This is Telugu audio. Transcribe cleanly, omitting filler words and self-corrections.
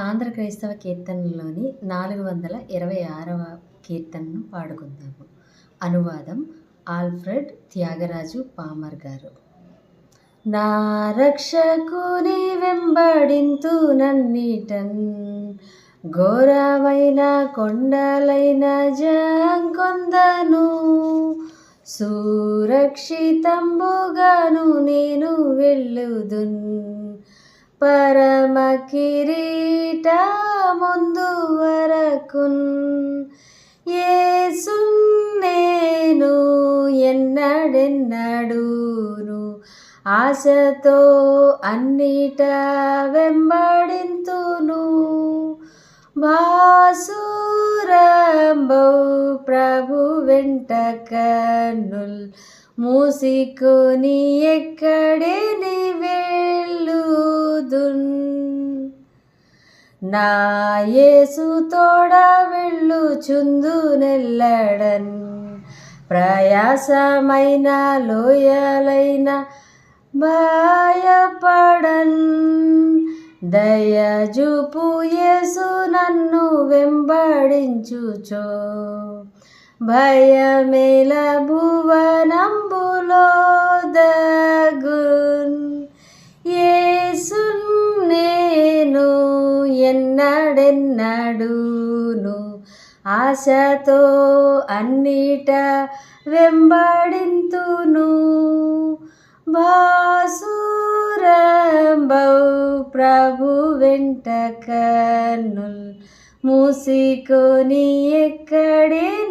ఆంధ్ర క్రైస్తవ కీర్తనలోని 426వ కీర్తనను పాడుకుందాము. అనువాదం ఆల్ఫ్రెడ్ త్యాగరాజు పామర్ గారు. నా రక్షకుని వెంబడింతు నన్నిటన్, ఘోరమైన కొండలైన జంకొందను, సురక్షితంబుగాను నేను వెళ్ళుదున్, పరమ కిరీటముందు వరకున్. యేసున్ నేను ఎన్నడెన్నడూను ఆశతో అన్నిట వెంబడింతును, బాసురంబౌ ప్రభు వెంట కన్నుల్ మూసికొని ఎక్కడిని వెళ్ళుదున్. నా యేసు తోడ వెళ్ళుచుందునెల్లడన్, ప్రయాసమైన లోయలైన భయపడన్. దయజూపు యేసు నన్ను వెంబడించుచో, భయమేల భువనంబులో దగున్. యేసున్ నేను ఎన్నడెన్నడూను ఆశతో అన్నిట వెంబడింతును, బాసురంబౌ ప్రభు వెంట కన్నుల్ మూసికొని ఎక్కడిని